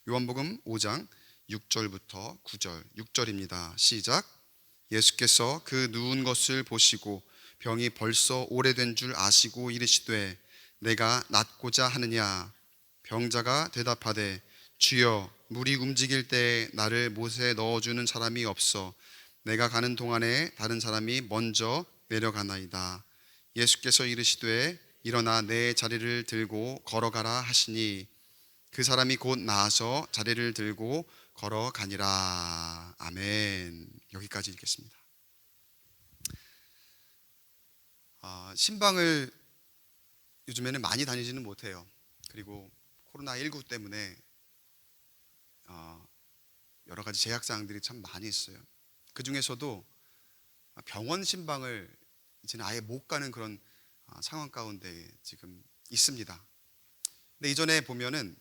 요한복음 5장 6절부터 9절, 6절입니다. 시작. 예수께서 그 누운 것을 보시고 병이 벌써 오래된 줄 아시고 이르시되 내가 낫고자 하느냐. 병자가 대답하되 주여, 물이 움직일 때 나를 못에 넣어주는 사람이 없어 내가 가는 동안에 다른 사람이 먼저 내려가나이다. 예수께서 이르시되 일어나 내 자리를 들고 걸어가라 하시니 그 사람이 곧 나아서 자리를 들고 걸어가니라. 아멘. 여기까지 읽겠습니다. 신방을 요즘에는 많이 다니지는 못해요. 그리고 코로나19 때문에 여러 가지 제약사항들이 참 많이 있어요. 그 중에서도 병원 신방을 이제는 아예 못 가는 그런 상황 가운데 지금 있습니다. 근데 이전에 보면은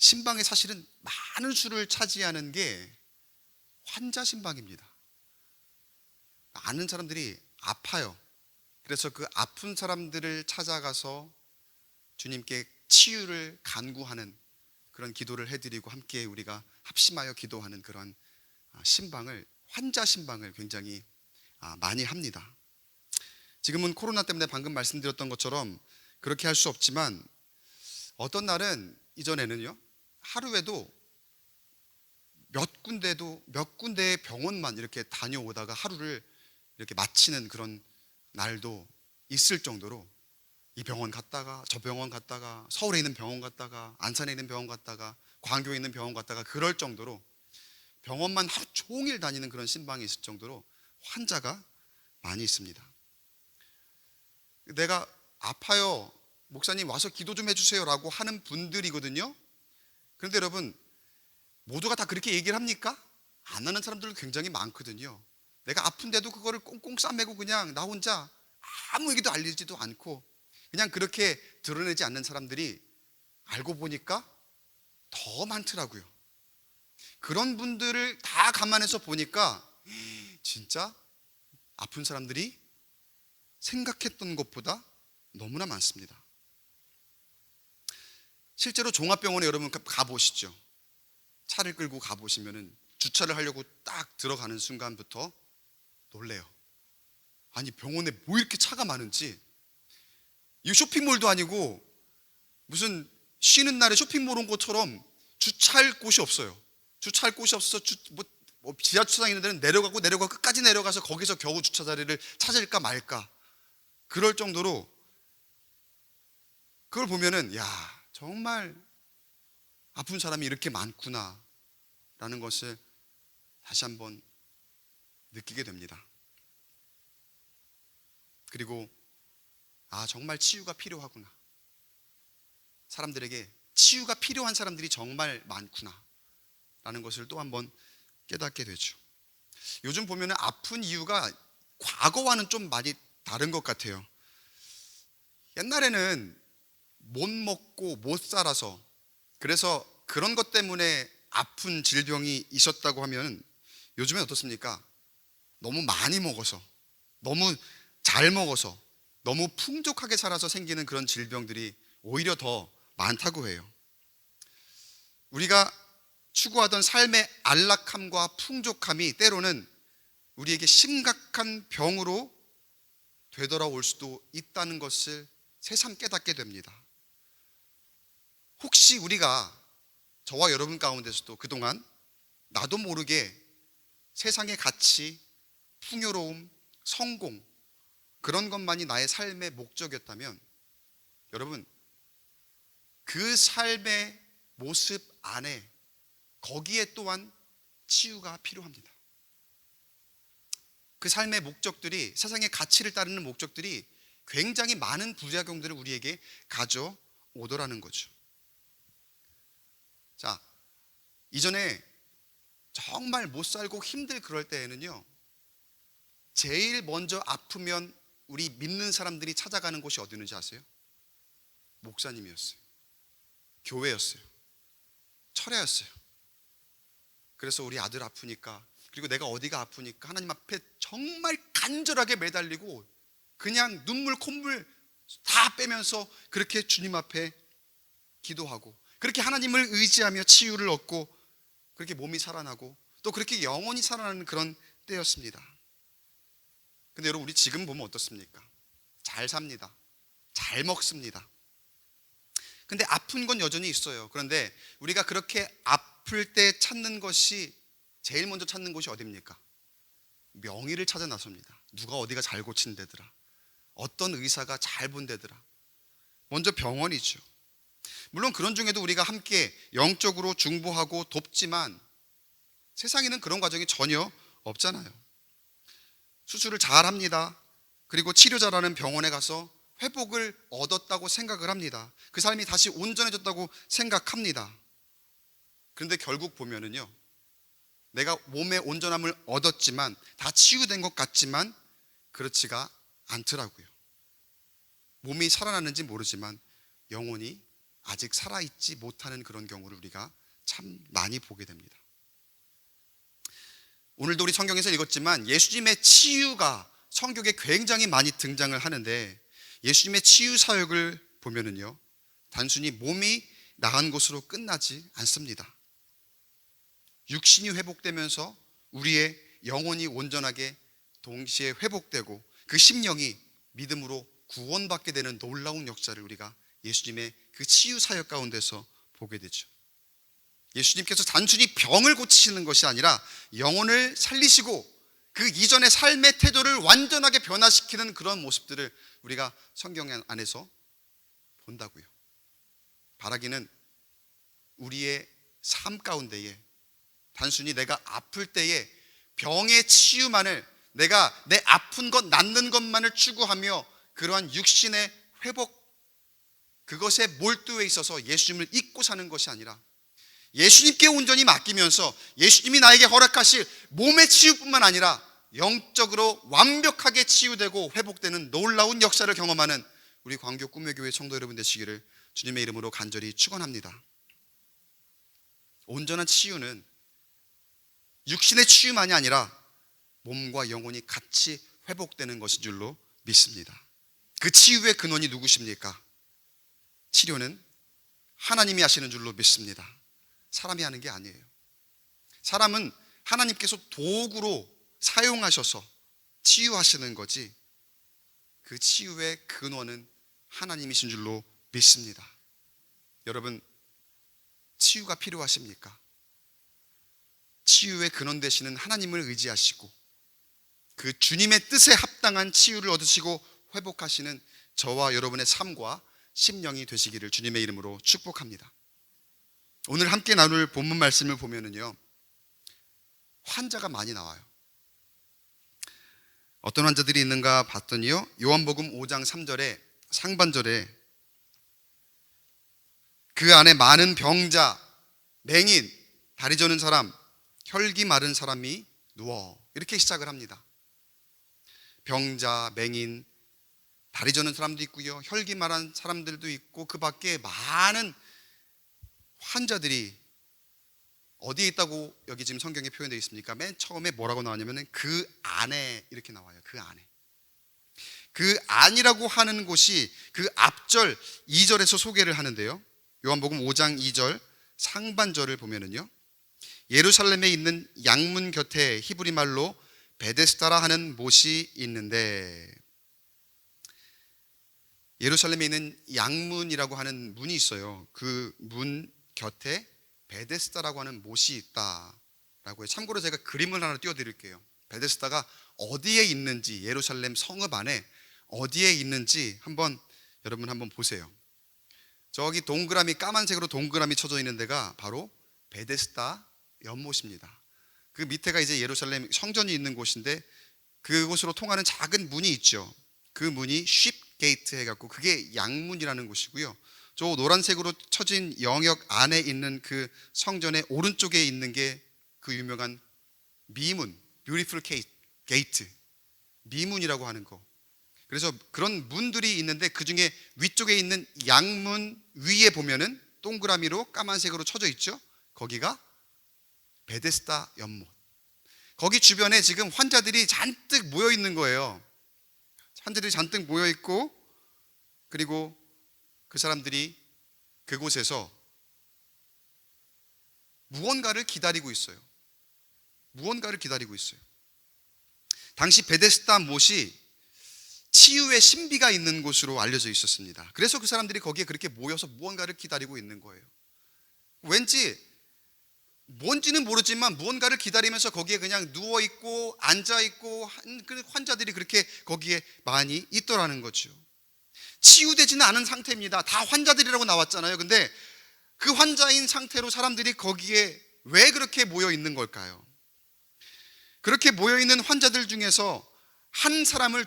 신방이 사실은 많은 수를 차지하는 게 환자 신방입니다. 많은 사람들이 아파요. 그래서 그 아픈 사람들을 찾아가서 주님께 치유를 간구하는 그런 기도를 해드리고 함께 우리가 합심하여 기도하는 그런 신방을, 환자 신방을 굉장히 많이 합니다. 지금은 코로나 때문에 방금 말씀드렸던 것처럼 그렇게 할 수 없지만 어떤 날은 이전에는요, 하루에도 몇 군데의 병원만 이렇게 다녀오다가 하루를 이렇게 마치는 그런 날도 있을 정도로 이 병원 갔다가 저 병원 갔다가 서울에 있는 병원 갔다가 안산에 있는 병원 갔다가 광교에 있는 병원 갔다가 그럴 정도로 병원만 하루 종일 다니는 그런 신방이 있을 정도로 환자가 많이 있습니다. 내가 아파요, 목사님 와서 기도 좀 해주세요 라고 하는 분들이거든요. 그런데 여러분, 모두가 다 그렇게 얘기를 합니까? 안 하는 사람들도 굉장히 많거든요. 내가 아픈데도 그거를 꽁꽁 싸매고 그냥 나 혼자 아무 얘기도 알리지도 않고 그냥 그렇게 드러내지 않는 사람들이 알고 보니까 더 많더라고요. 그런 분들을 다 감안해서 보니까 진짜 아픈 사람들이 생각했던 것보다 너무나 많습니다. 실제로 종합병원에 여러분 가보시죠. 차를 끌고 가보시면은 주차를 하려고 딱 들어가는 순간부터 놀래요. 아니, 병원에 뭐 이렇게 차가 많은지. 이 쇼핑몰도 아니고 무슨 쉬는 날에 쇼핑몰 온 것처럼 주차할 곳이 없어요. 주차할 곳이 없어서 지하 주차장 있는 데는 내려가고 끝까지 내려가서 거기서 겨우 주차 자리를 찾을까 말까. 그럴 정도로 그걸 보면은 야, 정말 아픈 사람이 이렇게 많구나 라는 것을 다시 한번 느끼게 됩니다. 그리고 정말 치유가 필요하구나, 사람들에게 치유가 필요한 사람들이 정말 많구나 라는 것을 또 한번 깨닫게 되죠. 요즘 보면 아픈 이유가 과거와는 좀 많이 다른 것 같아요. 옛날에는 못 먹고 못 살아서, 그래서 그런 것 때문에 아픈 질병이 있었다고 하면 요즘엔 어떻습니까? 너무 많이 먹어서, 너무 잘 먹어서, 너무 풍족하게 살아서 생기는 그런 질병들이 오히려 더 많다고 해요. 우리가 추구하던 삶의 안락함과 풍족함이 때로는 우리에게 심각한 병으로 되돌아올 수도 있다는 것을 새삼 깨닫게 됩니다. 혹시 우리가, 저와 여러분 가운데서도 그동안 나도 모르게 세상의 가치, 풍요로움, 성공, 그런 것만이 나의 삶의 목적이었다면 여러분, 그 삶의 모습 안에 거기에 또한 치유가 필요합니다. 그 삶의 목적들이, 세상의 가치를 따르는 목적들이 굉장히 많은 부작용들을 우리에게 가져오더라는 거죠. 자, 이전에 정말 못 살고 힘들 그럴 때에는요, 제일 먼저 아프면 우리 믿는 사람들이 찾아가는 곳이 어디였는지 아세요? 목사님이었어요. 교회였어요. 철야였어요. 그래서 우리 아들 아프니까, 그리고 내가 어디가 아프니까 하나님 앞에 정말 간절하게 매달리고 그냥 눈물 콧물 다 빼면서 그렇게 주님 앞에 기도하고, 그렇게 하나님을 의지하며 치유를 얻고 그렇게 몸이 살아나고 또 그렇게 영혼이 살아나는 그런 때였습니다. 근데 여러분, 우리 지금 보면 어떻습니까? 잘 삽니다. 잘 먹습니다. 근데 아픈 건 여전히 있어요. 그런데 우리가 그렇게 아플 때 찾는 것이, 제일 먼저 찾는 곳이 어디입니까? 명의를 찾아 나섭니다. 누가 어디가 잘 고친 데더라, 어떤 의사가 잘 본 데더라. 먼저 병원이죠. 물론 그런 중에도 우리가 함께 영적으로 중보하고 돕지만 세상에는 그런 과정이 전혀 없잖아요. 수술을 잘 합니다. 그리고 치료자라는 병원에 가서 회복을 얻었다고 생각을 합니다. 그 사람이 다시 온전해졌다고 생각합니다. 그런데 결국 보면은요, 내가 몸의 온전함을 얻었지만, 다 치유된 것 같지만 그렇지가 않더라고요. 몸이 살아나는지 모르지만 영혼이 아직 살아있지 못하는 그런 경우를 우리가 참 많이 보게 됩니다. 오늘도 우리 성경에서 읽었지만 예수님의 치유가 성경에 굉장히 많이 등장을 하는데, 예수님의 치유 사역을 보면은요, 단순히 몸이 나은 것으로 끝나지 않습니다. 육신이 회복되면서 우리의 영혼이 온전하게 동시에 회복되고 그 심령이 믿음으로 구원받게 되는 놀라운 역사를 우리가 예수님의 그 치유 사역 가운데서 보게 되죠. 예수님께서 단순히 병을 고치시는 것이 아니라 영혼을 살리시고 그 이전의 삶의 태도를 완전하게 변화시키는 그런 모습들을 우리가 성경 안에서 본다고요. 바라기는 우리의 삶 가운데에 단순히 내가 아플 때에 병의 치유만을, 내가 내 아픈 것 낫는 것만을 추구하며 그러한 육신의 회복, 그것에 몰두해 있어서 예수님을 잊고 사는 것이 아니라 예수님께 온전히 맡기면서 예수님이 나에게 허락하실 몸의 치유뿐만 아니라 영적으로 완벽하게 치유되고 회복되는 놀라운 역사를 경험하는 우리 광교 꿈의교회 성도 여러분 되시기를 주님의 이름으로 간절히 축원합니다. 온전한 치유는 육신의 치유만이 아니라 몸과 영혼이 같이 회복되는 것인 줄로 믿습니다. 그 치유의 근원이 누구십니까? 치료는 하나님이 하시는 줄로 믿습니다. 사람이 하는 게 아니에요. 사람은 하나님께서 도구로 사용하셔서 치유하시는 거지, 그 치유의 근원은 하나님이신 줄로 믿습니다. 여러분, 치유가 필요하십니까? 치유의 근원 되시는 하나님을 의지하시고 그 주님의 뜻에 합당한 치유를 얻으시고 회복하시는 저와 여러분의 삶과 심령이 되시기를 주님의 이름으로 축복합니다. 오늘 함께 나눌 본문 말씀을 보면은요, 환자가 많이 나와요. 어떤 환자들이 있는가 봤더니요, 요한복음 5장 3절에 상반절에 그 안에 많은 병자, 맹인, 다리 저는 사람, 혈기 마른 사람이 누워, 이렇게 시작을 합니다. 병자, 맹인, 다리 저는 사람도 있고요, 혈기 마른 사람들도 있고, 그 밖에 많은 환자들이 어디에 있다고 여기 지금 성경에 표현되어 있습니까? 맨 처음에 뭐라고 나왔냐면은 그 안에, 이렇게 나와요. 그 안에. 그 안이라고 하는 곳이 그 앞절 2절에서 소개를 하는데요, 요한복음 5장 2절 상반절을 보면은요, 예루살렘에 있는 양문 곁에 히브리 말로 베데스다라 하는 못이 있는데, 예루살렘에 있는 양문이라고 하는 문이 있어요. 그 문 곁에 베데스다라고 하는 못이 있다라고 해요. 참고로 제가 그림을 하나 띄워드릴게요. 베데스다가 어디에 있는지, 예루살렘 성읍 안에 어디에 있는지 여러분 한번 보세요. 저기 동그라미, 까만색으로 동그라미 쳐져 있는 데가 바로 베데스다 연못입니다. 그 밑에가 이제 예루살렘 성전이 있는 곳인데, 그곳으로 통하는 작은 문이 있죠. 그 문이 쉽 게이트 해갖고 그게 양문이라는 곳이고요. 저 노란색으로 쳐진 영역 안에 있는 그 성전의 오른쪽에 있는 게 그 유명한 미문, 뷰티풀 게이트, 미문이라고 하는 거. 그래서 그런 문들이 있는데 그 중에 위쪽에 있는 양문 위에 보면은 동그라미로 까만색으로 쳐져 있죠. 거기가 베데스다 연못. 거기 주변에 지금 환자들이 잔뜩 모여 있는 거예요. 환자들이 잔뜩 모여 있고, 그리고 그 사람들이 그곳에서 무언가를 기다리고 있어요. 무언가를 기다리고 있어요. 당시 베데스다 못이 치유의 신비가 있는 곳으로 알려져 있었습니다. 그래서 그 사람들이 거기에 그렇게 모여서 무언가를 기다리고 있는 거예요. 왠지 뭔지는 모르지만 무언가를 기다리면서 거기에 그냥 누워있고 앉아있고 환자들이 그렇게 거기에 많이 있더라는 거죠. 치유되지는 않은 상태입니다. 다 환자들이라고 나왔잖아요. 근데 그 환자인 상태로 사람들이 거기에 왜 그렇게 모여 있는 걸까요? 그렇게 모여 있는 환자들 중에서 한 사람을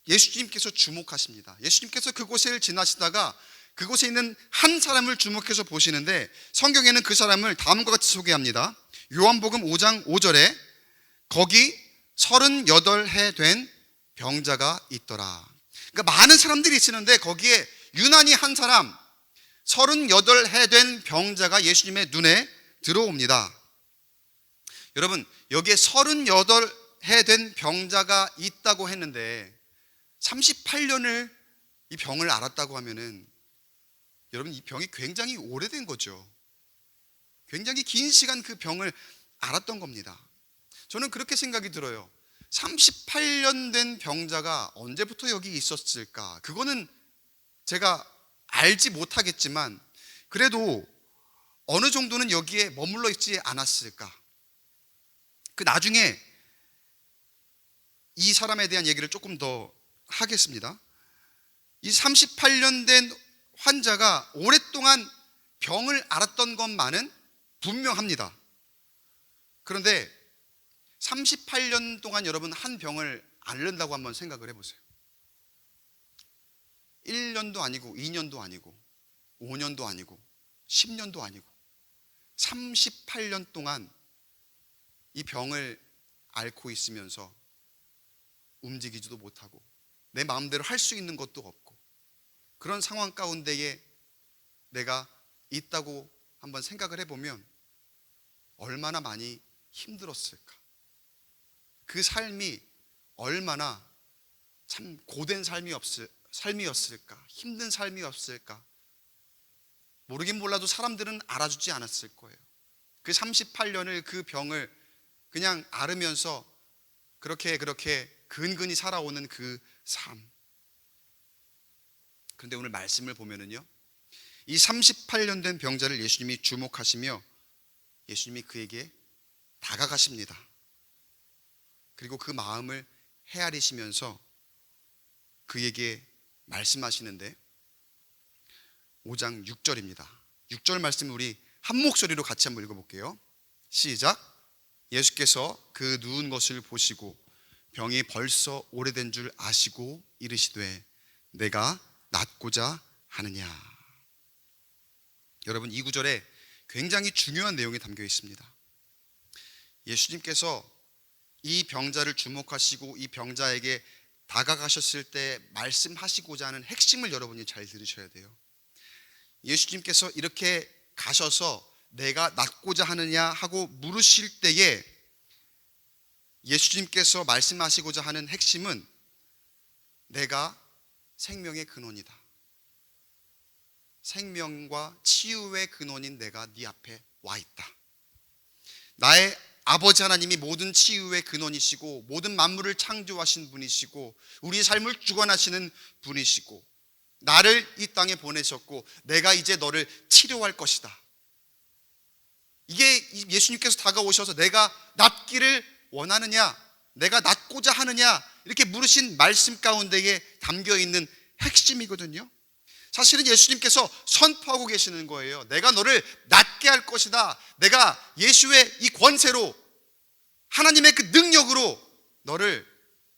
예수님께서 주목하십니다. 예수님께서 그곳을 지나시다가 그곳에 있는 한 사람을 주목해서 보시는데 성경에는 그 사람을 다음과 같이 소개합니다. 요한복음 5장 5절에 거기 38해 된 병자가 있더라. 그러니까 많은 사람들이 있었는데 거기에 유난히 한 사람 38해 된 병자가 예수님의 눈에 들어옵니다. 여러분, 여기에 38해 된 병자가 있다고 했는데 38년을 이 병을 앓았다고 하면은 여러분, 이 병이 굉장히 오래된 거죠. 굉장히 긴 시간 그 병을 앓았던 겁니다. 저는 그렇게 생각이 들어요. 38년 된 병자가 언제부터 여기 있었을까? 그거는 제가 알지 못하겠지만 그래도 어느 정도는 여기에 머물러 있지 않았을까? 그 나중에 이 사람에 대한 얘기를 조금 더 하겠습니다. 이 38년 된 환자가 오랫동안 병을 앓았던 것만은 분명합니다. 그런데 38년 동안 여러분 한 병을 앓는다고 한번 생각을 해보세요. 1년도 아니고 2년도 아니고 5년도 아니고 10년도 아니고 38년 동안 이 병을 앓고 있으면서 움직이지도 못하고 내 마음대로 할 수 있는 것도 없고 그런 상황 가운데에 내가 있다고 한번 생각을 해보면 얼마나 많이 힘들었을까? 그 삶이 얼마나 참 고된 삶이었을까? 힘든 삶이었을까? 모르긴 몰라도 사람들은 알아주지 않았을 거예요. 그 38년을 그 병을 그냥 앓으면서 그렇게 근근히 살아오는 그 삶. 그런데 오늘 말씀을 보면은요, 이 38년 된 병자를 예수님이 주목하시며 예수님이 그에게 다가가십니다. 그리고 그 마음을 헤아리시면서 그에게 말씀하시는데 5장 6절입니다. 6절 말씀을 우리 한 목소리로 같이 한번 읽어볼게요. 시작. 예수께서 그 누운 것을 보시고 병이 벌써 오래된 줄 아시고 이르시되 내가 낫고자 하느냐. 여러분, 이 구절에 굉장히 중요한 내용이 담겨 있습니다. 예수님께서 이 병자를 주목하시고 이 병자에게 다가가셨을 때 말씀하시고자 하는 핵심을 여러분이 잘 들으셔야 돼요. 예수님께서 이렇게 가셔서 내가 낫고자 하느냐 하고 물으실 때에 예수님께서 말씀하시고자 하는 핵심은 내가 생명의 근원이다. 생명과 치유의 근원인 내가 네 앞에 와 있다. 나의 아버지 하나님이 모든 치유의 근원이시고 모든 만물을 창조하신 분이시고 우리 삶을 주관하시는 분이시고 나를 이 땅에 보내셨고 내가 이제 너를 치료할 것이다. 이게 예수님께서 다가오셔서 내가 낫기를 원하느냐, 내가 낫고자 하느냐 이렇게 물으신 말씀 가운데에 담겨있는 핵심이거든요. 사실은 예수님께서 선포하고 계시는 거예요. 내가 너를 낫게 할 것이다. 내가 예수의 이 권세로 하나님의 그 능력으로 너를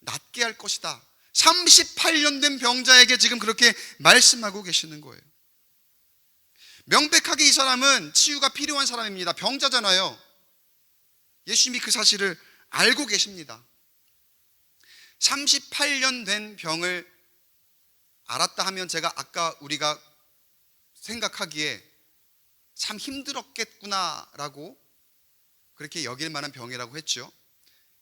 낫게 할 것이다. 38년 된 병자에게 지금 그렇게 말씀하고 계시는 거예요. 명백하게 이 사람은 치유가 필요한 사람입니다. 병자잖아요. 예수님이 그 사실을 알고 계십니다. 38년 된 병을 앓았다 하면 제가 아까 우리가 생각하기에 참 힘들었겠구나라고 그렇게 여길 만한 병이라고 했죠.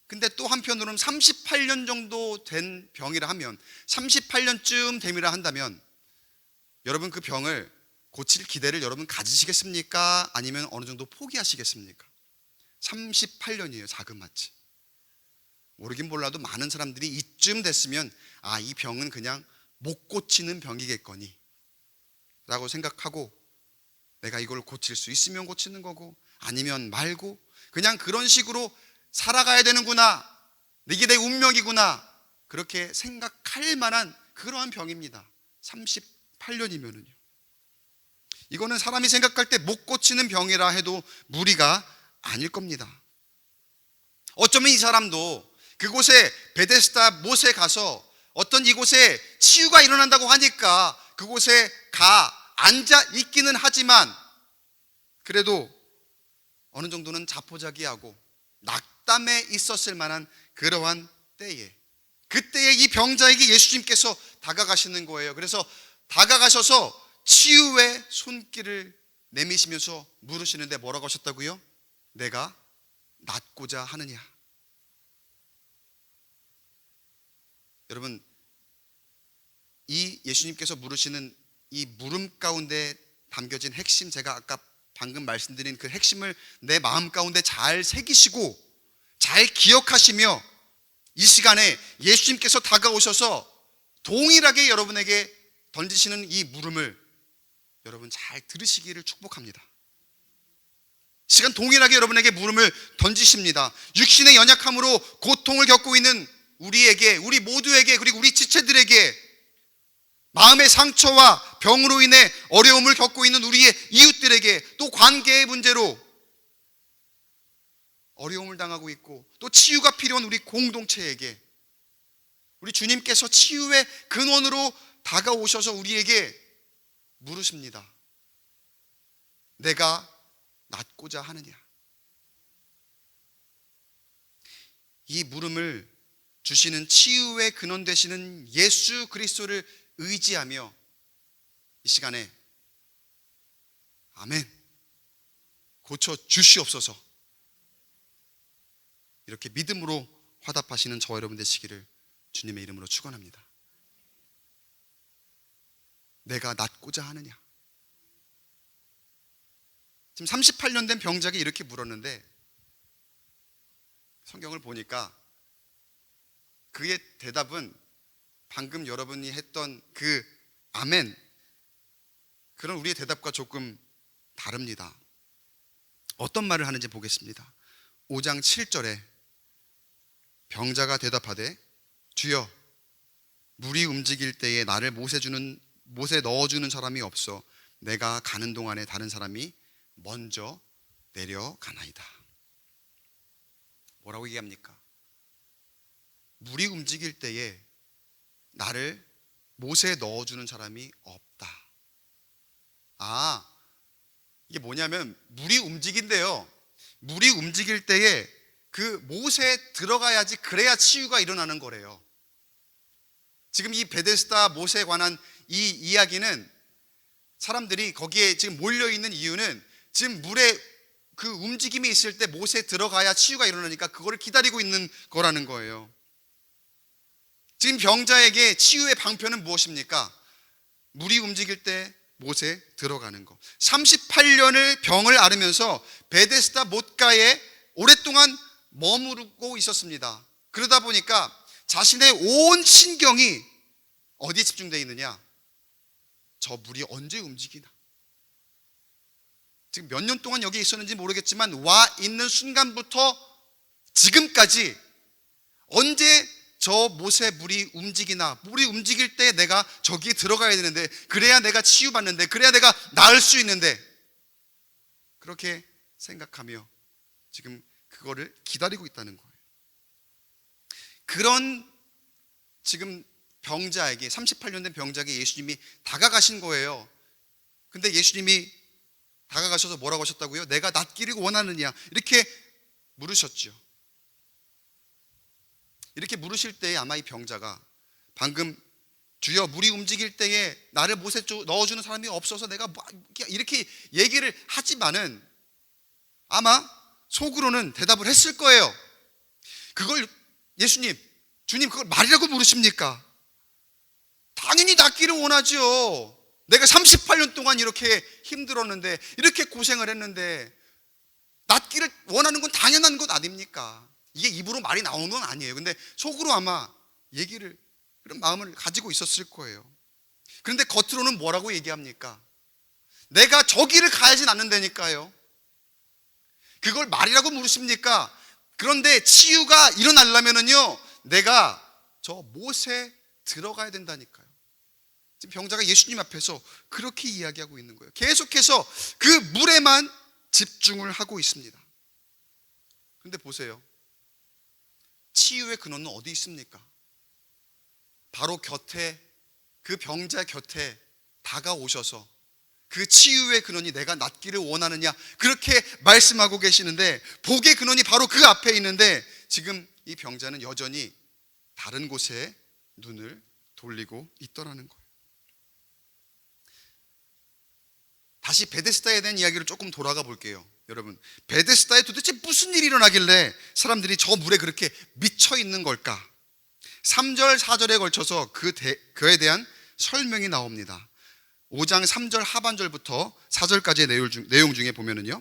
근데 또 한편으로는 38년 정도 된 병이라 하면 38년쯤 됨이라 한다면 여러분 그 병을 고칠 기대를 여러분 가지시겠습니까? 아니면 어느 정도 포기하시겠습니까? 38년이에요. 자그마치. 모르긴 몰라도 많은 사람들이 이쯤 됐으면 이 병은 그냥 못 고치는 병이겠거니 라고 생각하고 내가 이걸 고칠 수 있으면 고치는 거고 아니면 말고 그냥 그런 식으로 살아가야 되는구나, 이게 내 운명이구나, 그렇게 생각할 만한 그러한 병입니다. 38년이면은요. 이거는 사람이 생각할 때 못 고치는 병이라 해도 무리가 아닐 겁니다. 어쩌면 이 사람도 그곳에 베데스다 못에 가서 어떤 이곳에 치유가 일어난다고 하니까 그곳에 앉아 있기는 하지만 그래도 어느 정도는 자포자기하고 낙담에 있었을 만한 그러한 때에, 그때에 이 병자에게 예수님께서 다가가시는 거예요. 그래서 다가가셔서 치유의 손길을 내미시면서 물으시는데 뭐라고 하셨다고요? 내가 낫고자 하느냐. 여러분, 이 예수님께서 물으시는 이 물음 가운데 담겨진 핵심, 제가 아까 방금 말씀드린 그 핵심을 내 마음 가운데 잘 새기시고 잘 기억하시며 이 시간에 예수님께서 다가오셔서 동일하게 여러분에게 던지시는 이 물음을 여러분 잘 들으시기를 축복합니다. 시간 동일하게 여러분에게 물음을 던지십니다. 육신의 연약함으로 고통을 겪고 있는 우리에게, 우리 모두에게, 그리고 우리 지체들에게 마음의 상처와 병으로 인해 어려움을 겪고 있는 우리의 이웃들에게, 또 관계의 문제로 어려움을 당하고 있고 또 치유가 필요한 우리 공동체에게 우리 주님께서 치유의 근원으로 다가오셔서 우리에게 물으십니다. 내가 낫고자 하느냐. 이 물음을 주시는 치유의 근원 되시는 예수 그리스도를 의지하며 이 시간에 아멘, 고쳐 주시옵소서, 이렇게 믿음으로 화답하시는 저와 여러분 되시기를 주님의 이름으로 축원합니다. 내가 낫고자 하느냐. 지금 38년 된 병자에게 이렇게 물었는데 성경을 보니까 그의 대답은 방금 여러분이 했던 그 아멘, 그런 우리의 대답과 조금 다릅니다. 어떤 말을 하는지 보겠습니다. 5장 7절에 병자가 대답하되 주여, 물이 움직일 때에 나를 못에 넣어주는 사람이 없어 내가 가는 동안에 다른 사람이 먼저 내려가나이다. 뭐라고 얘기합니까? 물이 움직일 때에 나를 못에 넣어주는 사람이 없다. 이게 뭐냐면 물이 움직인대요. 물이 움직일 때에 그 못에 들어가야지, 그래야 치유가 일어나는 거래요. 지금 이 베데스다 못에 관한 이 이야기는 사람들이 거기에 지금 몰려있는 이유는 지금 물에 그 움직임이 있을 때 못에 들어가야 치유가 일어나니까 그거를 기다리고 있는 거라는 거예요. 지금 병자에게 치유의 방편은 무엇입니까? 물이 움직일 때 못에 들어가는 거. 38년을 병을 앓으면서 베데스다 못가에 오랫동안 머무르고 있었습니다. 그러다 보니까 자신의 온 신경이 어디에 집중되어 있느냐? 저 물이 언제 움직이나? 지금 몇 년 동안 여기 있었는지 모르겠지만 와 있는 순간부터 지금까지 언제 저 못에 물이 움직이나, 물이 움직일 때 내가 저기에 들어가야 되는데, 그래야 내가 치유받는데, 그래야 내가 나을 수 있는데, 그렇게 생각하며 지금 그거를 기다리고 있다는 거예요. 그런 지금 병자에게, 38년 된 병자에게 예수님이 다가가신 거예요. 근데 예수님이 다가가셔서 뭐라고 하셨다고요? 내가 낫기를 원하느냐, 이렇게 물으셨죠. 이렇게 물으실 때에 아마 이 병자가 방금 주여, 물이 움직일 때에 나를 못에 넣어주는 사람이 없어서 내가 이렇게 얘기를 하지만은 아마 속으로는 대답을 했을 거예요. 그걸 예수님, 주님, 그걸 말이라고 물으십니까? 당연히 낫기를 원하죠. 내가 38년 동안 이렇게 힘들었는데, 이렇게 고생을 했는데 낫기를 원하는 건 당연한 것 아닙니까? 이게 입으로 말이 나오는 건 아니에요. 근데 속으로 아마 그런 마음을 가지고 있었을 거예요. 그런데 겉으로는 뭐라고 얘기합니까? 내가 저 길을 가야진 않는다니까요. 그걸 말이라고 물으십니까? 그런데 치유가 일어나려면은요, 내가 저 못에 들어가야 된다니까요. 지금 병자가 예수님 앞에서 그렇게 이야기하고 있는 거예요. 계속해서 그 물에만 집중을 하고 있습니다. 그런데 보세요. 치유의 근원은 어디 있습니까? 바로 곁에, 그 병자 곁에 다가오셔서 그 치유의 근원이 내가 낫기를 원하느냐, 그렇게 말씀하고 계시는데, 복의 근원이 바로 그 앞에 있는데 지금 이 병자는 여전히 다른 곳에 눈을 돌리고 있더라는 거예요. 다시 베데스다에 대한 이야기를 조금 돌아가 볼게요. 여러분, 베데스다에 도대체 무슨 일이 일어나길래 사람들이 저 물에 그렇게 미쳐 있는 걸까? 3절 4절에 걸쳐서 그에 대한 설명이 나옵니다. 5장 3절 하반절부터 4절까지의 내용 중에 보면은요,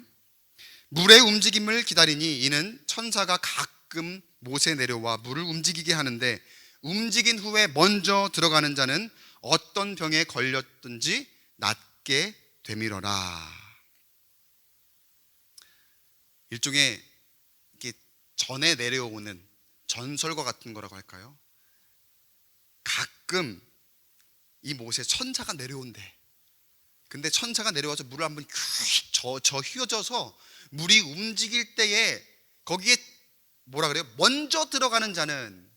물의 움직임을 기다리니 이는 천사가 가끔 못에 내려와 물을 움직이게 하는데, 움직인 후에 먼저 들어가는 자는 어떤 병에 걸렸든지 낫게 되밀어라. 일종의 이렇게 전에 내려오는 전설과 같은 거라고 할까요? 가끔 이 못에 천사가 내려온대. 근데 천사가 내려와서 물을 한번 저 휘어져서 물이 움직일 때에 거기에 뭐라 그래요? 먼저 들어가는 자는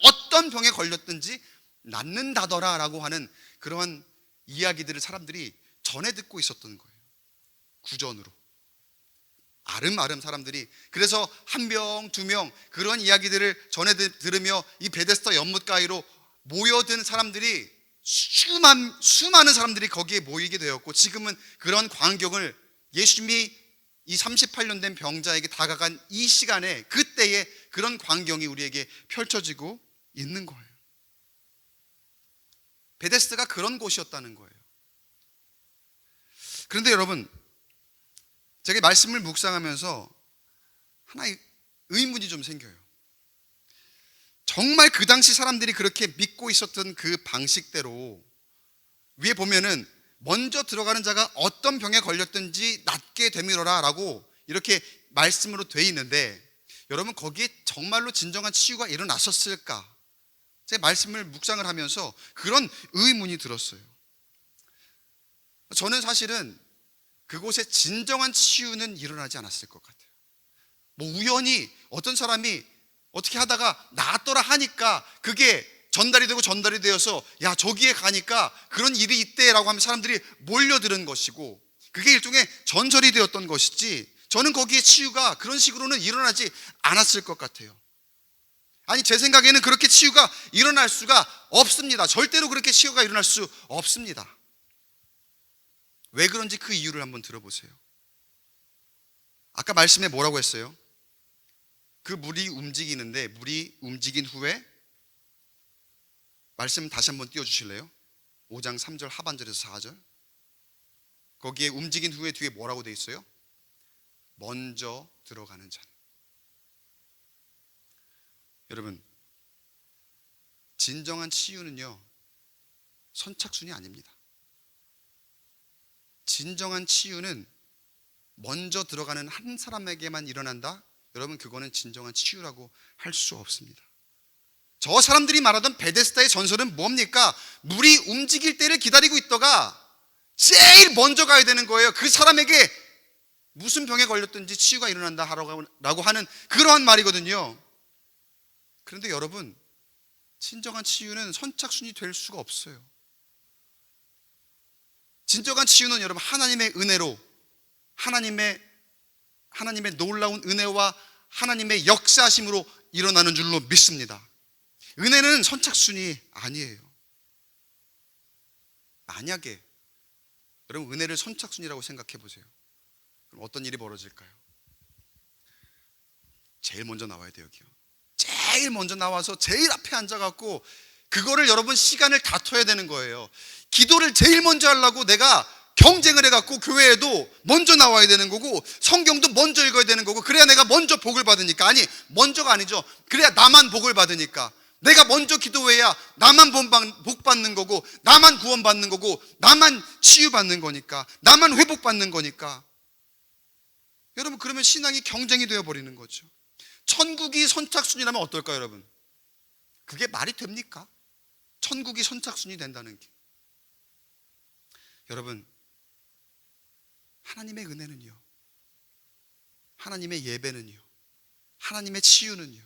어떤 병에 걸렸든지 낫는다더라 라고 하는 그러한 이야기들을 사람들이 전해 듣고 있었던 거예요. 구전으로 아름아름 사람들이. 그래서 한 명, 두 명 그런 이야기들을 전해 들으며 이 베데스다 연못가에로 모여든 사람들이 수많은 사람들이 거기에 모이게 되었고, 지금은 그런 광경을 예수님이 이 38년 된 병자에게 다가간 이 시간에, 그때에 그런 광경이 우리에게 펼쳐지고 있는 거예요. 베데스다가 그런 곳이었다는 거예요. 그런데 여러분, 제가 말씀을 묵상하면서 하나의 의문이 좀 생겨요. 정말 그 당시 사람들이 그렇게 믿고 있었던 그 방식대로 위에 보면은 먼저 들어가는 자가 어떤 병에 걸렸든지 낫게 되밀어라 라고 이렇게 말씀으로 돼 있는데, 여러분 거기에 정말로 진정한 치유가 일어났었을까? 제 말씀을 묵상을 하면서 그런 의문이 들었어요. 저는 사실은 그곳에 진정한 치유는 일어나지 않았을 것 같아요. 뭐 우연히 어떤 사람이 어떻게 하다가 나았더라 하니까 그게 전달이 되어서 야 저기에 가니까 그런 일이 있대라고 하면 사람들이 몰려드는 것이고, 그게 일종의 전설이 되었던 것이지, 저는 거기에 치유가 그런 식으로는 일어나지 않았을 것 같아요. 아니, 제 생각에는 그렇게 치유가 일어날 수가 없습니다. 절대로 그렇게 치유가 일어날 수 없습니다. 왜 그런지 그 이유를 한번 들어보세요. 아까 말씀에 뭐라고 했어요? 그 물이 움직이는데, 물이 움직인 후에, 말씀 다시 한번 띄워주실래요? 5장 3절 하반절에서 4절. 거기에 움직인 후에 뒤에 뭐라고 돼 있어요? 먼저 들어가는 자는. 여러분, 진정한 치유는요 선착순이 아닙니다. 진정한 치유는 먼저 들어가는 한 사람에게만 일어난다? 여러분, 그거는 진정한 치유라고 할 수 없습니다. 저 사람들이 말하던 베데스다의 전설은 뭡니까? 물이 움직일 때를 기다리고 있다가 제일 먼저 가야 되는 거예요. 그 사람에게 무슨 병에 걸렸든지 치유가 일어난다 라고 하는 그러한 말이거든요. 그런데 여러분, 진정한 치유는 선착순이 될 수가 없어요. 진정한 치유는 여러분 하나님의 은혜로, 하나님의 놀라운 은혜와 하나님의 역사하심으로 일어나는 줄로 믿습니다. 은혜는 선착순이 아니에요. 만약에 여러분 은혜를 선착순이라고 생각해 보세요. 그럼 어떤 일이 벌어질까요? 제일 먼저 나와야 돼요. 여기요. 제일 먼저 나와서 제일 앞에 앉아갖고 그거를 여러분 시간을 다퉈야 되는 거예요. 기도를 제일 먼저 하려고 내가 경쟁을 해갖고 교회에도 먼저 나와야 되는 거고 성경도 먼저 읽어야 되는 거고 그래야 내가 먼저 복을 받으니까. 아니, 먼저가 아니죠. 그래야 나만 복을 받으니까. 내가 먼저 기도해야 나만 복 받는 거고 나만 구원 받는 거고 나만 치유받는 거니까, 나만 회복받는 거니까. 여러분, 그러면 신앙이 경쟁이 되어버리는 거죠. 천국이 선착순이라면 어떨까요, 여러분? 그게 말이 됩니까? 천국이 선착순이 된다는 게. 여러분, 하나님의 은혜는요, 하나님의 예배는요, 하나님의 치유는요,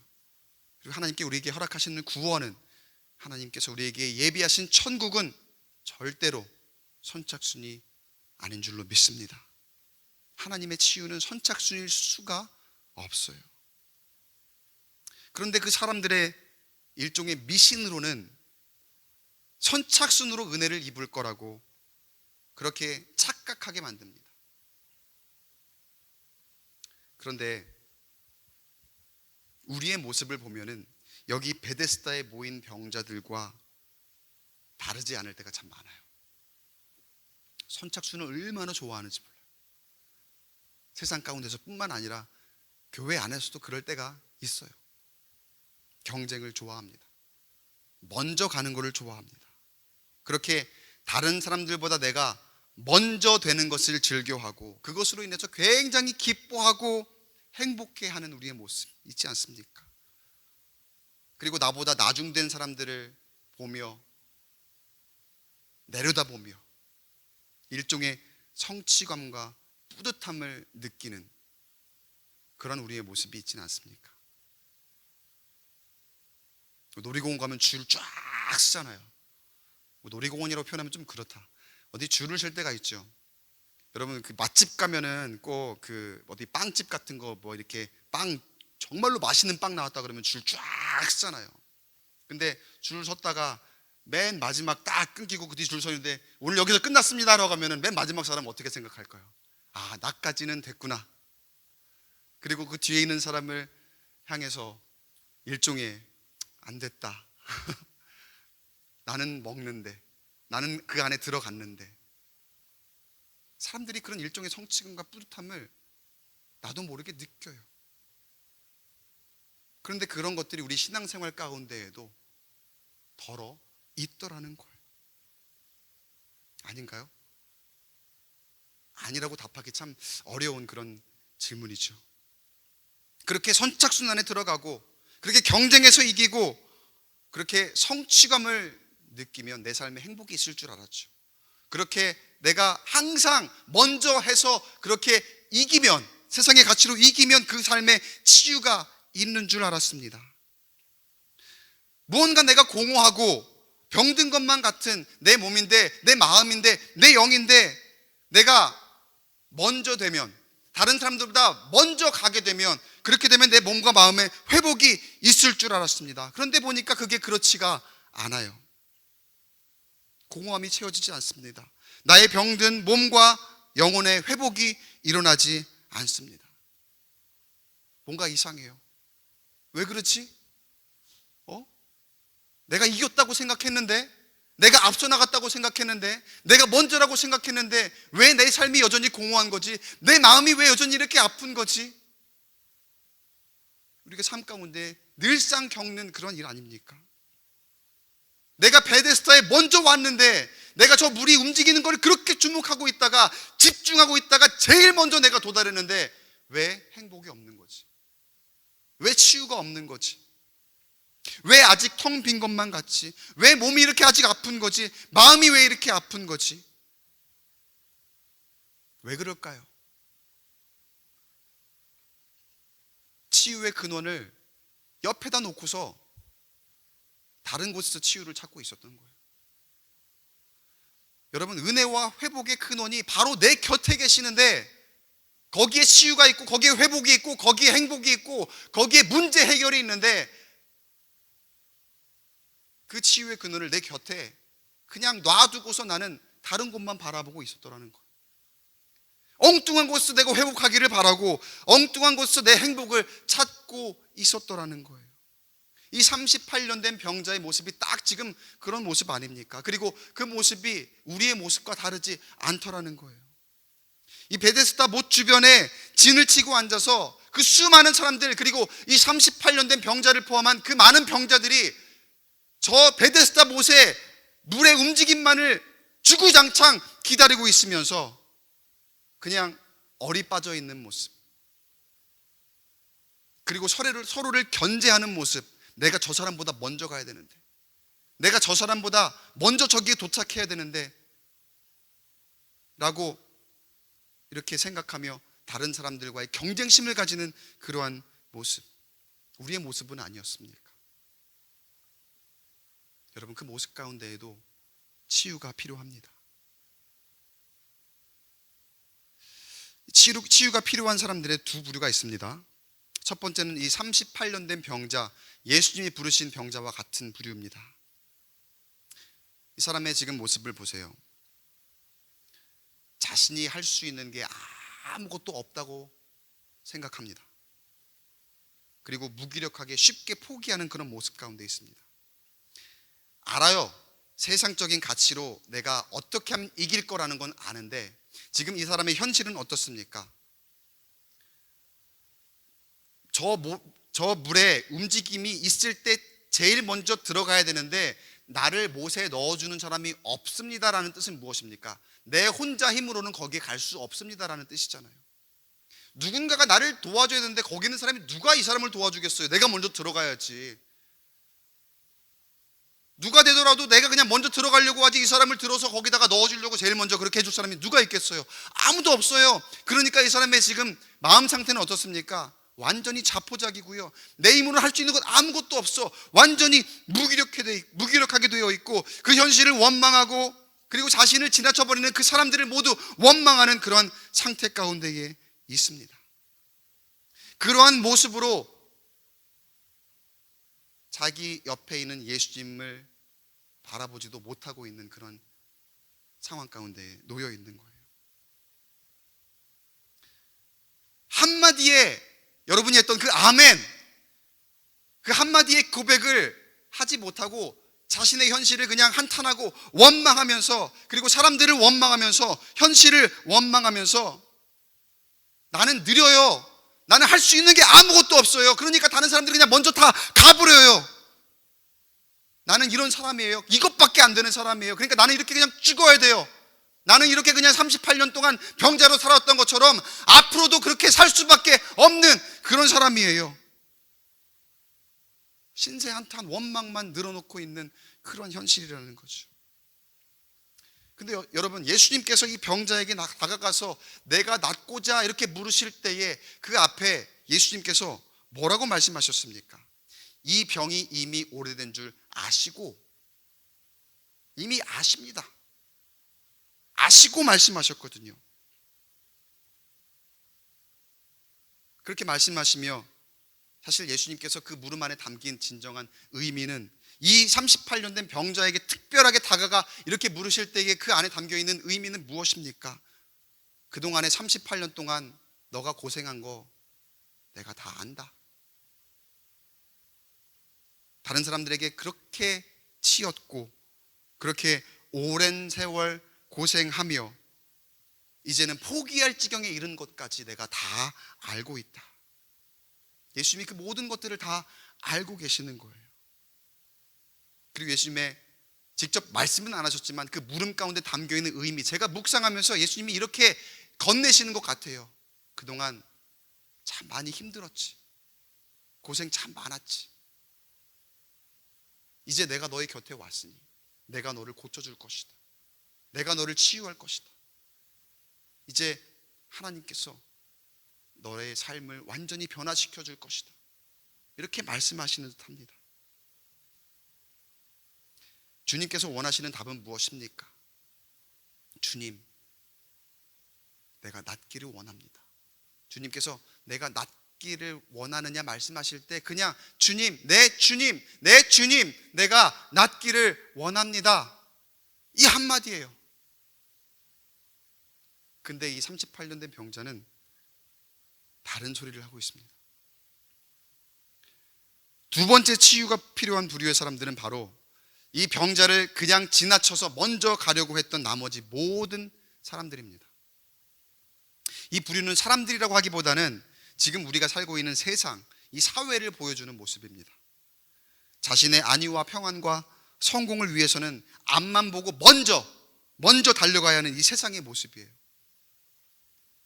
그리고 하나님께 우리에게 허락하시는 구원은, 하나님께서 우리에게 예비하신 천국은 절대로 선착순이 아닌 줄로 믿습니다. 하나님의 치유는 선착순일 수가 없어요. 그런데 그 사람들의 일종의 미신으로는 선착순으로 은혜를 입을 거라고 그렇게 착각하게 만듭니다. 그런데 우리의 모습을 보면은 여기 베데스다에 모인 병자들과 다르지 않을 때가 참 많아요. 선착순을 얼마나 좋아하는지 몰라요. 세상 가운데서 뿐만 아니라 교회 안에서도 그럴 때가 있어요. 경쟁을 좋아합니다. 먼저 가는 것을 좋아합니다. 그렇게 다른 사람들보다 내가 먼저 되는 것을 즐겨하고 그것으로 인해서 굉장히 기뻐하고 행복해하는 우리의 모습 있지 않습니까? 그리고 나보다 나중된 사람들을 보며 내려다보며 일종의 성취감과 뿌듯함을 느끼는 그런 우리의 모습이 있지는 않습니까? 놀이공원 가면 줄 쫙 서잖아요. 놀이공원이라고 표현하면 좀 그렇다. 어디 줄을 설 때가 있죠. 여러분, 그 맛집 가면은 꼭 그 어디 빵집 같은 거 뭐 이렇게 빵 정말로 맛있는 빵 나왔다 그러면 줄 쫙 서잖아요. 근데 줄 섰다가 맨 마지막 딱 끊기고 그 뒤 줄 서는데 오늘 여기서 끝났습니다 라고 하면은 맨 마지막 사람은 어떻게 생각할까요? 아, 나까지는 됐구나. 그리고 그 뒤에 있는 사람을 향해서 일종의 안 됐다. 나는 먹는데, 나는 그 안에 들어갔는데. 사람들이 그런 일종의 성취감과 뿌듯함을 나도 모르게 느껴요. 그런데 그런 것들이 우리 신앙생활 가운데에도 덜어 있더라는 거예요. 아닌가요? 아니라고 답하기 참 어려운 그런 질문이죠. 그렇게 선착순 안에 들어가고 그렇게 경쟁해서 이기고 그렇게 성취감을 느끼면 내 삶에 행복이 있을 줄 알았죠. 그렇게 내가 항상 먼저 해서 그렇게 이기면, 세상의 가치로 이기면 그 삶에 치유가 있는 줄 알았습니다. 무언가 내가 공허하고 병든 것만 같은 내 몸인데, 내 마음인데, 내 영인데 내가 먼저 되면, 다른 사람들보다 먼저 가게 되면, 그렇게 되면 내 몸과 마음에 회복이 있을 줄 알았습니다. 그런데 보니까 그게 그렇지가 않아요. 공허함이 채워지지 않습니다. 나의 병든 몸과 영혼의 회복이 일어나지 않습니다. 뭔가 이상해요. 왜 그렇지? 내가 이겼다고 생각했는데, 내가 앞서 나갔다고 생각했는데, 내가 먼저라고 생각했는데 왜 내 삶이 여전히 공허한 거지? 내 마음이 왜 여전히 이렇게 아픈 거지? 우리가 삶 가운데 늘상 겪는 그런 일 아닙니까? 내가 베데스다에 먼저 왔는데 내가 저 물이 움직이는 걸 그렇게 주목하고 있다가 집중하고 있다가 제일 먼저 내가 도달했는데 왜 행복이 없는 거지? 왜 치유가 없는 거지? 왜 아직 텅 빈 것만 같지? 왜 몸이 이렇게 아직 아픈 거지? 마음이 왜 이렇게 아픈 거지? 왜 그럴까요? 치유의 근원을 옆에다 놓고서 다른 곳에서 치유를 찾고 있었던 거예요. 여러분, 은혜와 회복의 근원이 바로 내 곁에 계시는데 거기에 치유가 있고 거기에 회복이 있고 거기에 행복이 있고 거기에 문제 해결이 있는데 그 치유의 근원을 내 곁에 그냥 놔두고서 나는 다른 곳만 바라보고 있었더라는 거예요. 엉뚱한 곳에서 내가 회복하기를 바라고 엉뚱한 곳에서 내 행복을 찾고 있었더라는 거예요. 이 38년 된 병자의 모습이 딱 지금 그런 모습 아닙니까? 그리고 그 모습이 우리의 모습과 다르지 않더라는 거예요. 이 베데스다 못 주변에 진을 치고 앉아서 그 수많은 사람들, 그리고 이 38년 된 병자를 포함한 그 많은 병자들이 저 베데스다 못의 물의 움직임만을 주구장창 기다리고 있으면서 그냥 얼이 빠져 있는 모습, 그리고 서로를 견제하는 모습. 내가 저 사람보다 먼저 가야 되는데, 내가 저 사람보다 먼저 저기에 도착해야 되는데 라고 이렇게 생각하며 다른 사람들과의 경쟁심을 가지는 그러한 모습, 우리의 모습은 아니었습니까? 여러분, 그 모습 가운데에도 치유가 필요합니다. 치유가 필요한 사람들의 두 부류가 있습니다. 첫 번째는 이 38년 된 병자, 예수님이 부르신 병자와 같은 부류입니다. 이 사람의 지금 모습을 보세요. 자신이 할 수 있는 게 아무것도 없다고 생각합니다. 그리고 무기력하게 쉽게 포기하는 그런 모습 가운데 있습니다. 알아요. 세상적인 가치로 내가 어떻게 하면 이길 거라는 건 아는데, 지금 이 사람의 현실은 어떻습니까? 저 물에 움직임이 있을 때 제일 먼저 들어가야 되는데 나를 못에 넣어주는 사람이 없습니다라는 뜻은 무엇입니까? 내 혼자 힘으로는 거기에 갈 수 없습니다라는 뜻이잖아요. 누군가가 나를 도와줘야 되는데 거기 있는 사람이 누가 이 사람을 도와주겠어요? 내가 먼저 들어가야지. 누가 되더라도 내가 그냥 먼저 들어가려고 하지, 이 사람을 들어서 거기다가 넣어주려고 제일 먼저 그렇게 해줄 사람이 누가 있겠어요? 아무도 없어요. 그러니까 이 사람의 지금 마음 상태는 어떻습니까? 완전히 자포자기고요. 내 힘으로 할 수 있는 건 아무것도 없어. 완전히 무기력하게 되어 있고, 그 현실을 원망하고, 그리고 자신을 지나쳐버리는 그 사람들을 모두 원망하는 그러한 상태 가운데에 있습니다. 그러한 모습으로 자기 옆에 있는 예수님을 바라보지도 못하고 있는 그런 상황 가운데 놓여 있는 거예요. 한마디에 여러분이 했던 그 아멘, 그 한마디의 고백을 하지 못하고 자신의 현실을 그냥 한탄하고 원망하면서, 그리고 사람들을 원망하면서, 현실을 원망하면서, 나는 느려요, 나는 할 수 있는 게 아무것도 없어요, 그러니까 다른 사람들이 그냥 먼저 다 가버려요, 나는 이런 사람이에요, 이것밖에 안 되는 사람이에요, 그러니까 나는 이렇게 그냥 죽어야 돼요, 나는 이렇게 그냥 38년 동안 병자로 살았던 것처럼 앞으로도 그렇게 살 수밖에 없는 그런 사람이에요. 신세 한탄, 원망만 늘어놓고 있는 그런 현실이라는 거죠. 근데 여러분, 예수님께서 이 병자에게 다가가서 내가 낫고자 이렇게 물으실 때에 그 앞에 예수님께서 뭐라고 말씀하셨습니까? 이 병이 이미 오래된 줄 아시고, 이미 아십니다. 아시고 말씀하셨거든요. 그렇게 말씀하시며 사실 예수님께서 그 물음 안에 담긴 진정한 의미는, 이 38년 된 병자에게 특별하게 다가가 이렇게 물으실 때에 그 안에 담겨있는 의미는 무엇입니까? 그동안에 38년 동안 너가 고생한 거 내가 다 안다. 다른 사람들에게 그렇게 치였고 그렇게 오랜 세월 고생하며 이제는 포기할 지경에 이른 것까지 내가 다 알고 있다. 예수님이 그 모든 것들을 다 알고 계시는 거예요. 그리고 예수님의 직접 말씀은 안 하셨지만 그 물음 가운데 담겨있는 의미, 제가 묵상하면서 예수님이 이렇게 건네시는 것 같아요. 그동안 참 많이 힘들었지, 고생 참 많았지, 이제 내가 너의 곁에 왔으니 내가 너를 고쳐줄 것이다, 내가 너를 치유할 것이다, 이제 하나님께서 너의 삶을 완전히 변화시켜 줄 것이다, 이렇게 말씀하시는 듯 합니다. 주님께서 원하시는 답은 무엇입니까? 주님, 내가 낫기를 원합니다. 주님께서 내가 낫기를 원하느냐 말씀하실 때 그냥 주님, 내 주님, 내 주님, 내가 낫기를 원합니다, 이 한마디예요. 근데 이 38년 된 병자는 다른 소리를 하고 있습니다. 두 번째 치유가 필요한 부류의 사람들은 바로 이 병자를 그냥 지나쳐서 먼저 가려고 했던 나머지 모든 사람들입니다. 이 부류는 사람들이라고 하기보다는 지금 우리가 살고 있는 세상, 이 사회를 보여주는 모습입니다. 자신의 안위와 평안과 성공을 위해서는 앞만 보고 먼저 달려가야 하는 이 세상의 모습이에요.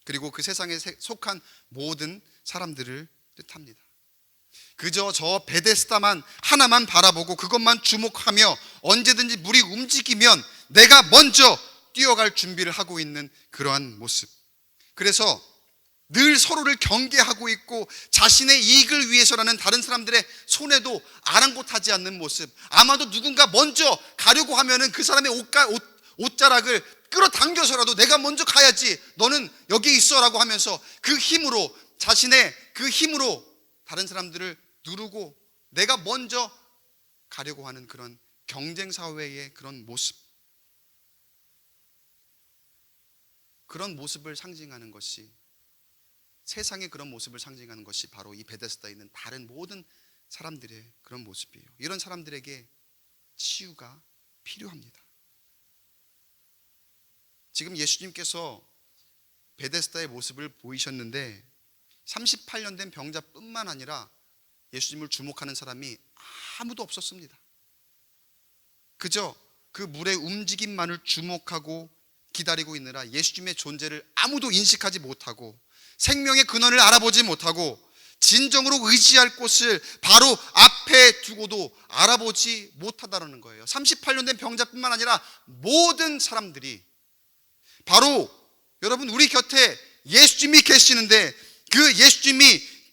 그리고 그 세상에 속한 모든 사람들을 뜻합니다. 그저 저 베데스다만 하나만 바라보고 그것만 주목하며 언제든지 물이 움직이면 내가 먼저 뛰어갈 준비를 하고 있는 그러한 모습. 그래서 늘 서로를 경계하고 있고 자신의 이익을 위해서라는 다른 사람들의 손에도 아랑곳하지 않는 모습. 아마도 누군가 먼저 가려고 하면은 그 사람의 옷자락을 끌어당겨서라도 내가 먼저 가야지, 너는 여기 있어라고 하면서 그 힘으로, 자신의 그 힘으로 다른 사람들을 누르고 내가 먼저 가려고 하는 그런 경쟁 사회의 그런 모습, 그런 모습을 상징하는 것이, 세상의 그런 모습을 상징하는 것이 바로 이 베데스다에 있는 다른 모든 사람들의 그런 모습이에요. 이런 사람들에게 치유가 필요합니다. 지금 예수님께서 베데스다의 모습을 보이셨는데 38년 된 병자뿐만 아니라 예수님을 주목하는 사람이 아무도 없었습니다. 그저 그 물의 움직임만을 주목하고 기다리고 있느라 예수님의 존재를 아무도 인식하지 못하고 생명의 근원을 알아보지 못하고 진정으로 의지할 곳을 바로 앞에 두고도 알아보지 못하다는 거예요. 38년 된 병자뿐만 아니라 모든 사람들이 바로 여러분 우리 곁에 예수님이 계시는데 그 예수님이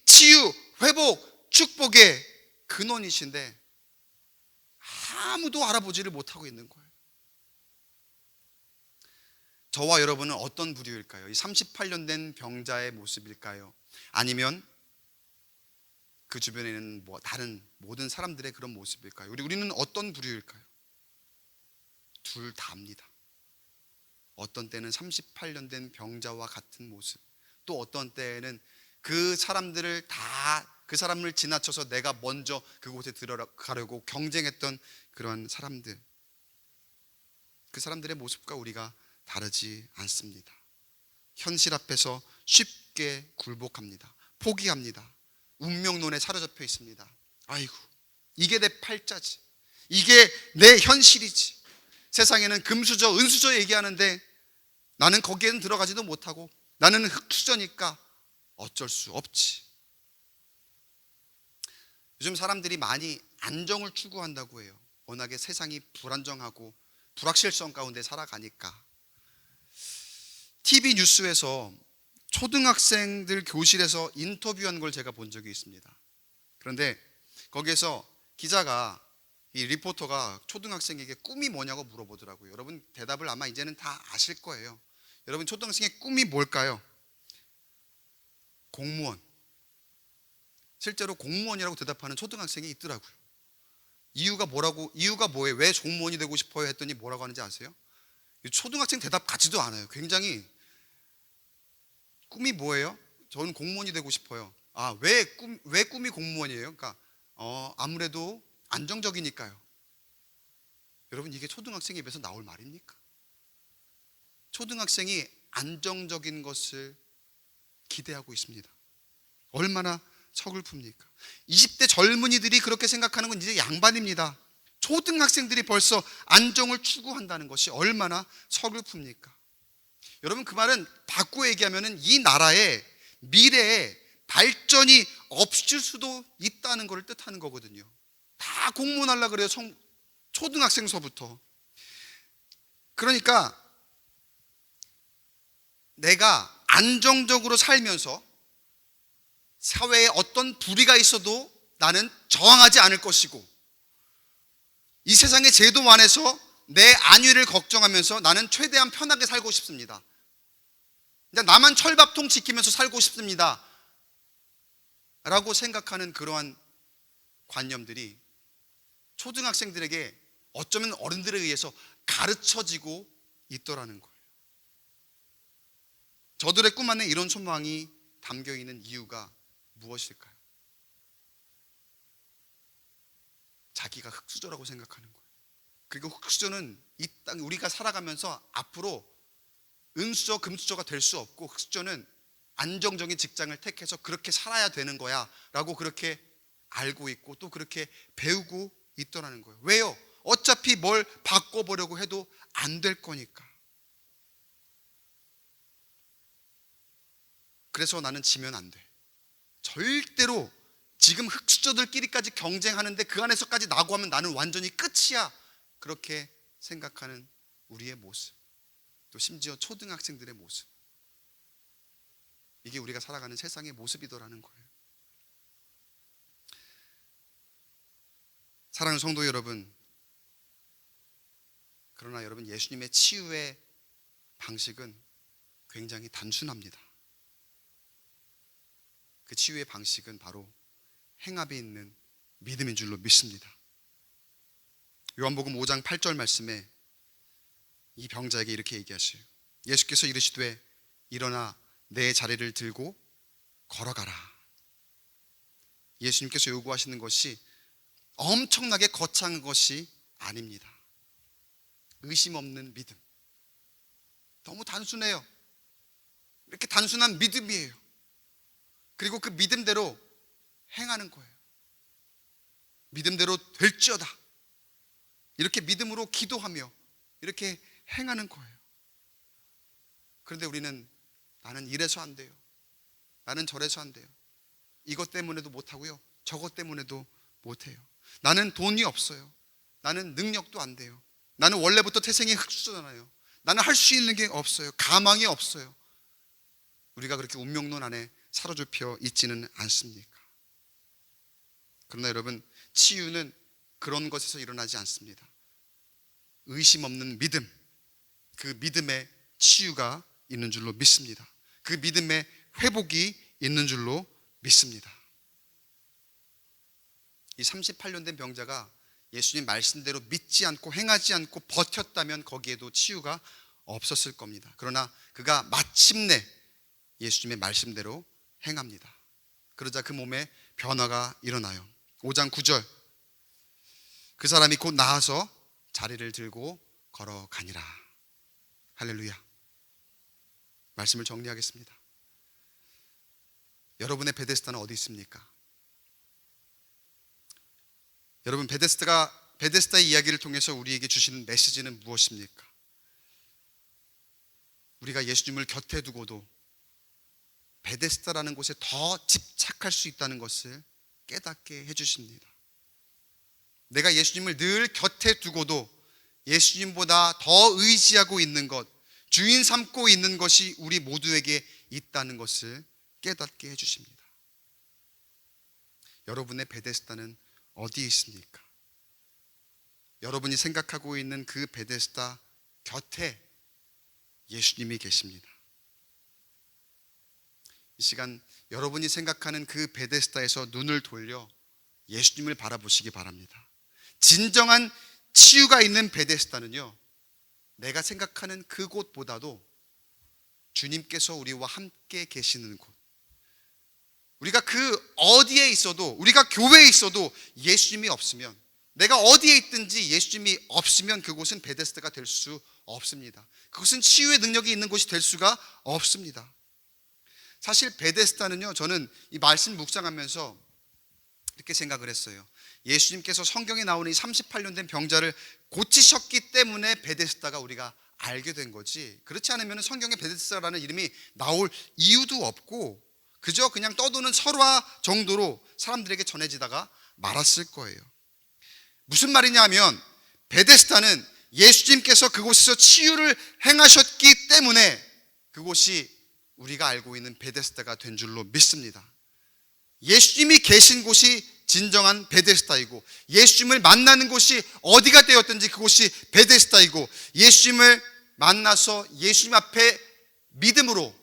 치유, 회복, 축복의 근원이신데 아무도 알아보지를 못하고 있는 거예요. 저와 여러분은 어떤 부류일까요? 이 38년 된 병자의 모습일까요? 아니면 그 주변에 있는 다른 모든 사람들의 그런 모습일까요? 우리는 어떤 부류일까요? 둘 다입니다. 어떤 때는 38년 된 병자와 같은 모습, 또 어떤 때에는 그 사람들을 그 사람을 지나쳐서 내가 먼저 그곳에 들어가려고 경쟁했던 그런 사람들, 그 사람들의 모습과 우리가 다르지 않습니다. 현실 앞에서 쉽게 굴복합니다. 포기합니다. 운명론에 사로잡혀 있습니다. 아이고, 이게 내 팔자지, 이게 내 현실이지. 세상에는 금수저, 은수저 얘기하는데 나는 거기에는 들어가지도 못하고 나는 흙수저니까 어쩔 수 없지. 요즘 사람들이 많이 안정을 추구한다고 해요. 워낙에 세상이 불안정하고 불확실성 가운데 살아가니까. TV 뉴스에서 초등학생들 교실에서 인터뷰한 걸 제가 본 적이 있습니다. 그런데 거기에서 기자가, 이 리포터가 초등학생에게 꿈이 뭐냐고 물어보더라고요. 여러분 대답을 아마 이제는 다 아실 거예요. 여러분 초등학생의 꿈이 뭘까요? 공무원. 실제로 공무원이라고 대답하는 초등학생이 있더라고요. 이유가 뭐예요? 왜 공무원이 되고 싶어요? 했더니 뭐라고 하는지 아세요? 초등학생 대답 같지도 않아요. 굉장히, 꿈이 뭐예요? 저는 공무원이 되고 싶어요. 왜 꿈이 공무원이에요? 그러니까 아무래도 안정적이니까요. 여러분 이게 초등학생 입에서 나올 말입니까? 초등학생이 안정적인 것을 기대하고 있습니다. 얼마나 서글픕니까? 20대 젊은이들이 그렇게 생각하는 건 이제 양반입니다. 초등학생들이 벌써 안정을 추구한다는 것이 얼마나 서글픕니까? 여러분 그 말은 바꾸어 얘기하면 이 나라의 미래에 발전이 없을 수도 있다는 것을 뜻하는 거거든요. 다 공무원 하려고 그래요. 초등학생서부터. 그러니까 내가 안정적으로 살면서 사회에 어떤 불의가 있어도 나는 저항하지 않을 것이고, 이 세상의 제도 안에서 내 안위를 걱정하면서 나는 최대한 편하게 살고 싶습니다. 나만 철밥통 지키면서 살고 싶습니다 라고 생각하는 그러한 관념들이 초등학생들에게 어쩌면 어른들에 의해서 가르쳐지고 있더라는 거예요. 저들의 꿈 안에 이런 소망이 담겨있는 이유가 무엇일까요? 자기가 흙수저라고 생각하는 거예요. 그리고 흙수저는 이 땅 우리가 살아가면서 앞으로 은수저, 금수저가 될 수 없고, 흙수저는 안정적인 직장을 택해서 그렇게 살아야 되는 거야 라고 그렇게 알고 있고 또 그렇게 배우고 있더라는 거예요. 왜요? 어차피 뭘 바꿔보려고 해도 안 될 거니까. 그래서 나는 지면 안 돼. 절대로 지금 흙수저들끼리까지 경쟁하는데 그 안에서까지 나고 하면 나는 완전히 끝이야, 그렇게 생각하는 우리의 모습, 또 심지어 초등학생들의 모습, 이게 우리가 살아가는 세상의 모습이더라는 거예요. 사랑하는 성도 여러분, 그러나 여러분, 예수님의 치유의 방식은 굉장히 단순합니다. 그 치유의 방식은 바로 행함이 있는 믿음인 줄로 믿습니다. 요한복음 5장 8절 말씀에 이 병자에게 이렇게 얘기하셔요. 예수께서 이르시되 일어나 내 자리를 들고 걸어가라. 예수님께서 요구하시는 것이 엄청나게 거창한 것이 아닙니다. 의심 없는 믿음, 너무 단순해요. 이렇게 단순한 믿음이에요. 그리고 그 믿음대로 행하는 거예요. 믿음대로 될지어다, 이렇게 믿음으로 기도하며 이렇게 행하는 거예요. 그런데 우리는 나는 이래서 안 돼요, 나는 저래서 안 돼요, 이것 때문에도 못하고요, 저것 때문에도 못해요, 나는 돈이 없어요, 나는 능력도 안 돼요, 나는 원래부터 태생이 흙수저잖아요, 나는 할 수 있는 게 없어요, 가망이 없어요. 우리가 그렇게 운명론 안에 사로잡혀 있지는 않습니까? 그러나 여러분, 치유는 그런 것에서 일어나지 않습니다. 의심 없는 믿음, 그 믿음의 치유가 있는 줄로 믿습니다. 그 믿음의 회복이 있는 줄로 믿습니다. 이 38년 된 병자가 예수님 말씀대로 믿지 않고 행하지 않고 버텼다면 거기에도 치유가 없었을 겁니다. 그러나 그가 마침내 예수님의 말씀대로 행합니다. 그러자 그 몸에 변화가 일어나요. 5장 9절, 그 사람이 곧 나아서 자리를 들고 걸어가니라. 할렐루야. 말씀을 정리하겠습니다. 여러분의 베데스다는 어디 있습니까? 여러분, 베데스다의 이야기를 통해서 우리에게 주시는 메시지는 무엇입니까? 우리가 예수님을 곁에 두고도 베데스다라는 곳에 더 집착할 수 있다는 것을 깨닫게 해주십니다. 내가 예수님을 늘 곁에 두고도 예수님보다 더 의지하고 있는 것, 주인 삼고 있는 것이 우리 모두에게 있다는 것을 깨닫게 해주십니다. 여러분의 베데스다는 어디에 있습니까? 여러분이 생각하고 있는 그 베데스다 곁에 예수님이 계십니다. 이 시간 여러분이 생각하는 그 베데스다에서 눈을 돌려 예수님을 바라보시기 바랍니다. 진정한 치유가 있는 베데스다는요, 내가 생각하는 그곳보다도 주님께서 우리와 함께 계시는 곳, 우리가 그 어디에 있어도, 우리가 교회에 있어도 예수님이 없으면, 내가 어디에 있든지 예수님이 없으면 그곳은 베데스다가 될 수 없습니다. 그것은 치유의 능력이 있는 곳이 될 수가 없습니다. 사실 베데스다는요, 저는 이 말씀 묵상하면서 이렇게 생각을 했어요. 예수님께서 성경에 나오는 이 38년 된 병자를 고치셨기 때문에 베데스다가 우리가 알게 된 거지, 그렇지 않으면 성경에 베데스다라는 이름이 나올 이유도 없고 그저 그냥 떠도는 설화 정도로 사람들에게 전해지다가 말았을 거예요. 무슨 말이냐 하면, 베데스다는 예수님께서 그곳에서 치유를 행하셨기 때문에 그곳이 우리가 알고 있는 베데스다가 된 줄로 믿습니다. 예수님이 계신 곳이 진정한 베데스다이고, 예수님을 만나는 곳이 어디가 되었든지 그곳이 베데스다이고, 예수님을 만나서 예수님 앞에 믿음으로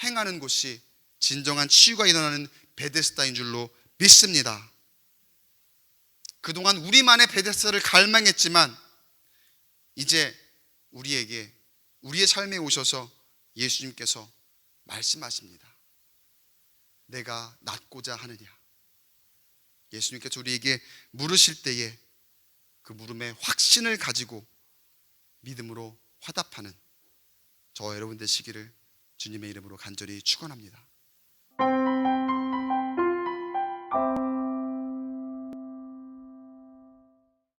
행하는 곳이 진정한 치유가 일어나는 베데스다인 줄로 믿습니다. 그동안 우리만의 베데스다를 갈망했지만 이제 우리에게, 우리의 삶에 오셔서 예수님께서 말씀하십니다. 내가 낫고자 하느냐, 예수님께서 우리에게 물으실 때에 그 물음에 확신을 가지고 믿음으로 화답하는 저와 여러분 되시기를 주님의 이름으로 간절히 축원합니다.